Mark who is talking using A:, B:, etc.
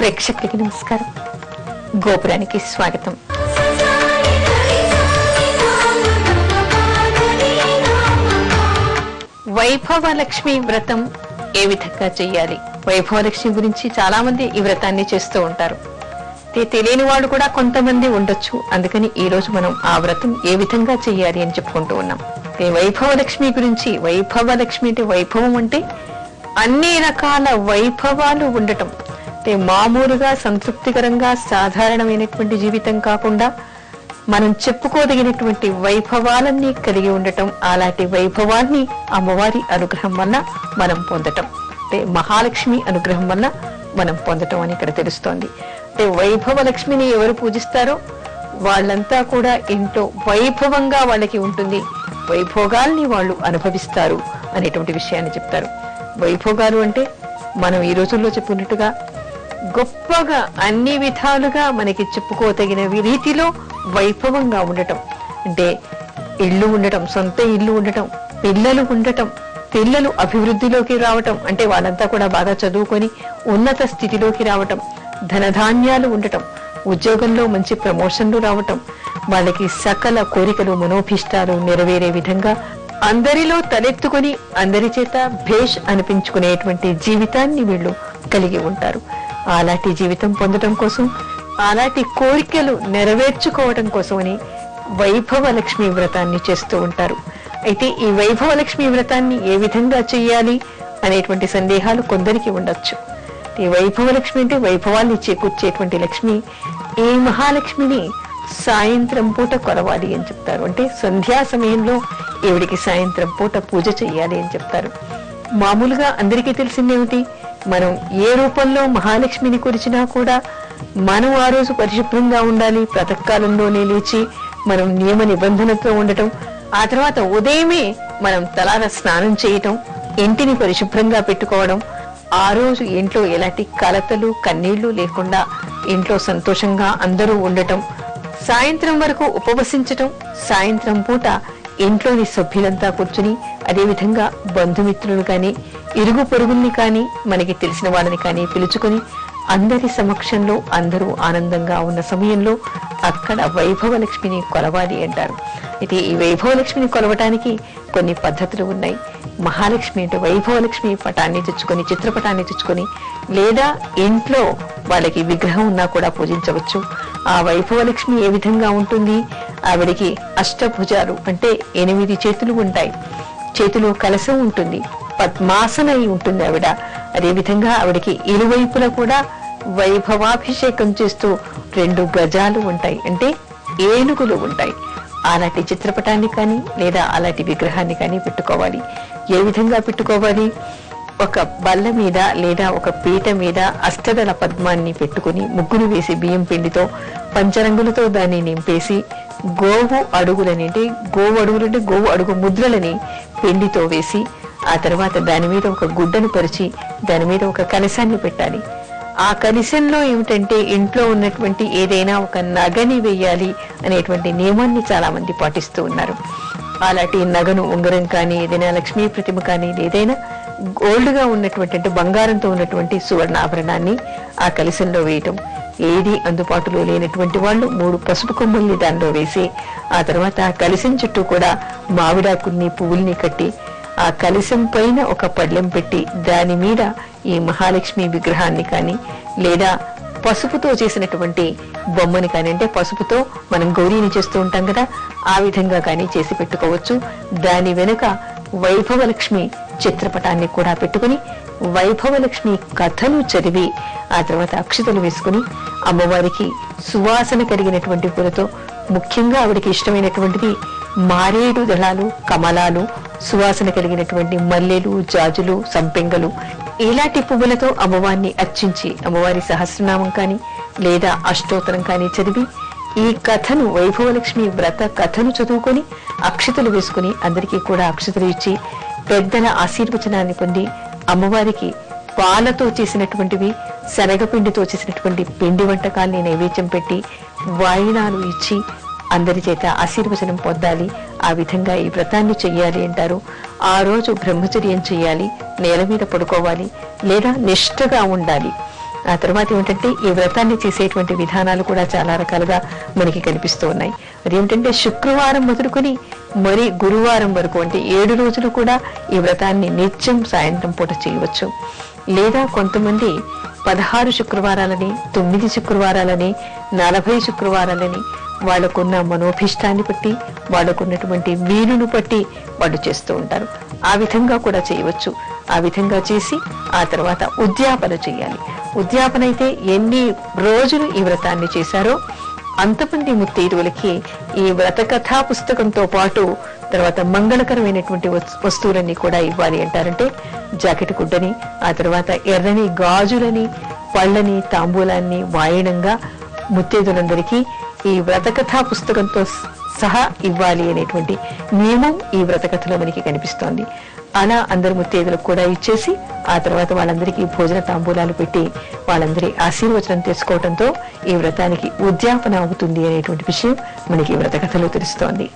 A: ప్రేక్షకులకి నమస్కారం. గోపురానికి స్వాగతం. వైభవలక్ష్మి వ్రతం ఏ విధంగా చెయ్యాలి? వైభవలక్ష్మి గురించి చాలా మంది ఈ వ్రతాన్ని చేస్తూ ఉంటారు. తెలియని వాళ్ళు కూడా కొంతమంది ఉండొచ్చు. అందుకని ఈ రోజు మనం ఆ వ్రతం ఏ విధంగా చెయ్యాలి అని చెప్పుకుంటూ ఉన్నాం. వైభవలక్ష్మి గురించి. వైభవలక్ష్మి అంటే వైభవం అంటే అన్ని రకాల వైభవాలు ఉండటం. మామూలుగా సంతృప్తికరంగా సాధారణమైనటువంటి జీవితం కాకుండా మనం చెప్పుకోదగినటువంటి వైభవాలన్నీ కలిగి ఉండటం. అలాంటి వైభవాన్ని అమ్మవారి అనుగ్రహం వల్ల మనం పొందటం, మహాలక్ష్మి అనుగ్రహం వల్ల మనం పొందటం అని ఇక్కడ తెలుస్తోంది. వైభవలక్ష్మిని ఎవరు పూజిస్తారో వాళ్ళంతా కూడా ఎంతో వైభవంగా వాళ్ళకి ఉంటుంది, వైభోగాల్ని వాళ్ళు అనుభవిస్తారు అనేటువంటి విషయాన్ని చెప్తారు. వైభోగాలు అంటే మనం ఈ రోజుల్లో చెప్పుకున్నట్టుగా గొప్పగా అన్ని విధాలుగా మనకి చెప్పుకోదగిన రీతిలో వైభవంగా ఉండటం. అంటే ఇల్లు ఉండటం, సొంత ఇల్లు ఉండటం, పిల్లలు ఉండటం, పిల్లలు అభివృద్ధిలోకి రావటం, అంటే వాళ్ళంతా కూడా బాగా చదువుకొని ఉన్నత స్థితిలోకి రావటం, ధనధాన్యాలు ఉండటం, ఉద్యోగంలో మంచి ప్రమోషన్లు రావటం, వాళ్ళకి సకల కోరికలు మనోభిష్టాలు నెరవేరే విధంగా అందరిలో తలెత్తుకొని అందరి చేత భేష్ అనిపించుకునేటువంటి జీవితాన్ని వీళ్ళు కలిగి ఉంటారు. అలాంటి జీవితం పొందడం కోసం, అలాంటి కోరికలు నెరవేర్చుకోవడం కోసమని వైభవలక్ష్మి వ్రతాన్ని చేస్తూ ఉంటారు. అయితే ఈ వైభవలక్ష్మి వ్రతాన్ని ఏ విధంగా చెయ్యాలి అనేటువంటి సందేహాలు కొందరికి ఉండొచ్చు. ఈ వైభవలక్ష్మి అంటే వైభవాన్ని చేకూర్చేటువంటి లక్ష్మి. ఈ మహాలక్ష్మిని సాయంత్రం పూట కొలవాలి అని చెప్తారు. అంటే సంధ్యా సమయంలో ఈవిడికి సాయంత్రం పూట పూజ చెయ్యాలి అని చెప్తారు. మామూలుగా అందరికీ తెలిసిందేమిటి, మనం ఏ రూపంలో మహాలక్ష్మిని కొలిచినా కూడా మనం ఆ రోజు పరిశుభ్రంగా ఉండాలి. ప్రాతకాలంలోనే లేచి మనం నియమ నిబంధనతో ఉండటం, ఆ తర్వాత ఉదయమే మనం తలార స్నానం చేయటం, ఇంటిని పరిశుభ్రంగా పెట్టుకోవడం, ఆ రోజు ఇంట్లో ఎలాంటి కలతలు కన్నీళ్లు లేకుండా ఇంట్లో సంతోషంగా అందరూ ఉండటం, సాయంత్రం వరకు ఉపవసించటం, సాయంత్రం పూట ఇంట్లోని సభ్యులంతా కూర్చుని, అదేవిధంగా బంధుమిత్రులు కానీ ఇరుగు పొరుగుల్ని కానీ మనకి తెలిసిన వాళ్ళని కానీ పిలుచుకొని అందరి సమక్షంలో అందరూ ఆనందంగా ఉన్న సమయంలో అక్కడ వైభవలక్ష్మిని కొలవాలి అంటారు. అయితే ఈ వైభవలక్ష్మిని కొలవటానికి కొన్ని పద్ధతులు ఉన్నాయి. మహాలక్ష్మి అంటే వైభవలక్ష్మి పటాన్ని తెచ్చుకొని, చిత్రపటాన్ని తెచ్చుకొని, లేదా ఇంట్లో వాళ్ళకి విగ్రహం ఉన్నా కూడా పూజించవచ్చు. ఆ వైభవలక్ష్మి ఏ విధంగా ఉంటుంది? ఆవిడికి అష్టభుజాలు అంటే 8 చేతులు ఉంటాయి, చేతిలో కలశం ఉంటుంది, పద్మాసనై ఉంటుంది ఆవిడ. అదేవిధంగా ఆవిడికి ఇరువైపులా కూడా వైభవాభిషేకం చేస్తూ 2 గజాలు ఉంటాయి, అంటే ఏనుగులు ఉంటాయి. అలాంటి చిత్రపటాన్ని కానీ లేదా అలాంటి విగ్రహాన్ని కానీ పెట్టుకోవాలి. ఏ విధంగా పెట్టుకోవాలి? ఒక బల్ల మీద లేదా ఒక పీట మీద అష్టదళ పద్మాన్ని పెట్టుకుని ముగ్గును వేసి బియ్యం పిండితో పంచరంగులతో దాన్ని నింపేసి గోవు అడుగులని, అంటే గోవు అడుగు ముద్రలని పిండితో వేసి, ఆ తర్వాత దాని మీద ఒక గుడ్డను పరిచి దాని మీద ఒక కలశాన్ని పెట్టాలి. ఆ కలశంలో ఏమిటంటే ఇంట్లో ఉన్నటువంటి ఏదైనా ఒక నగని వేయాలి అనేటువంటి నియమాన్ని చాలా మంది పాటిస్తూ ఉన్నారు. అలాంటి నగను, ఉంగరం కానీ ఏదైనా లక్ష్మీ ప్రతిమ కానీ ఏదైనా గోల్డ్ గా ఉన్నటువంటి, అంటే బంగారంతో ఉన్నటువంటి సువర్ణాభరణాన్ని ఆ కలశంలో వేయటం. ఏది అందుబాటులో లేనటువంటి వాళ్ళు 3 పసుపు కొమ్ముల్ని దానిలో వేసి, ఆ తర్వాత ఆ కలశం చుట్టూ కూడా మామిడాకుల్ని పువ్వుల్ని కట్టి ఆ కలశం పైన ఒక పళ్ళెం పెట్టి దాని మీద ఈ మహాలక్ష్మి విగ్రహాన్ని కానీ లేదా పసుపుతో చేసినటువంటి బొమ్మని కానీ, అంటే పసుపుతో మనం గౌరీని చేస్తూ ఉంటాం కదా, ఆ విధంగా కానీ చేసి పెట్టుకోవచ్చు. దాని వెనుక వైభవలక్ష్మి చిత్రపటాన్ని కూడా పెట్టుకుని వైభవలక్ష్మి కథను చదివి ఆ తర్వాత అక్షతలు వేసుకుని అమ్మవారికి సువాసన కలిగినటువంటి పూలతో, ముఖ్యంగా ఆవిడికి ఇష్టమైనటువంటిది మారేడు దళాలు, కమలాలు, సువాసన కలిగినటువంటి మల్లెలు, జాజులు, సంపెంగలు, ఇలాంటి పువ్వులతో అమ్మవారిని అర్చించి అమ్మవారి సహస్రనామం కానీ లేదా అష్టోత్తరం కానీ చదివి ఈ కథను, వైభవలక్ష్మి వ్రత కథను చదువుకొని అక్షతలు వేసుకుని అందరికీ కూడా అక్షతలు ఇచ్చి పెద్దల ఆశీర్వచనాన్ని పొంది అమ్మవారికి పాలతో చేసినటువంటివి, శనగపిండితో చేసినటువంటి పిండి వంటకాల్ని నైవేద్యం పెట్టి వాయినాలు ఇచ్చి అందరి చేత ఆశీర్వచనం పొందాలి. ఆ విధంగా ఈ వ్రతాన్ని చెయ్యాలి అంటారు. ఆ రోజు బ్రహ్మచర్యం చెయ్యాలి, నేల మీద పడుకోవాలి లేదా నిష్ఠగా ఉండాలి. ఆ తర్వాత ఏమిటంటే ఈ వ్రతాన్ని చేసేటువంటి విధానాలు కూడా చాలా రకాలుగా మనకి కనిపిస్తూ ఉన్నాయి. అదేమిటంటే శుక్రవారం మొదలుకొని మరి గురువారం వరకు అంటే 7 రోజులు కూడా ఈ వ్రతాన్ని నిత్యం సాయంత్రం పూట చేయవచ్చు. లేదా కొంతమంది 16 శుక్రవారాలని, 9 శుక్రవారాలని, 40 శుక్రవారాలని వాళ్ళకున్న మనోభిష్టాన్ని బట్టి, వాళ్ళకున్నటువంటి వీలును బట్టి వాళ్ళు చేస్తూ ఉంటారు. ఆ విధంగా కూడా చేయవచ్చు. ఆ విధంగా చేసి ఆ తర్వాత ఉద్యాపన చేయాలి. ఉద్యాపన అయితే ఎన్ని రోజులు ఈ వ్రతాన్ని చేశారో అంతమంది ముత్తైదువులకి ఈ వ్రత కథా పుస్తకంతో పాటు తర్వాత మంగళకరమైనటువంటి వస్తువులన్నీ కూడా ఇవ్వాలి అంటారంటే జాకెట్ గుడ్డని, ఆ తర్వాత ఎర్రని గాజులని, పళ్ళని, తాంబూలాన్ని వాయనంగా ముత్తైదులందరికీ ఈ వ్రత కథా పుస్తకంతో సహా ఇవ్వాలి అనేటువంటి నియమం ఈ వ్రత కథలో మనకి కనిపిస్తోంది. అలా అందరి ముత్తైదులకు కూడా ఇచ్చేసి ఆ తర్వాత వాళ్ళందరికీ భోజన తాంబూలాలు పెట్టి వాళ్ళందరి ఆశీర్వచనం తీసుకోవడంతో ఈ వ్రతానికి ఉద్యాపన అవుతుంది అనేటువంటి విషయం మనకి ఈ వ్రత కథలో తెలుస్తోంది.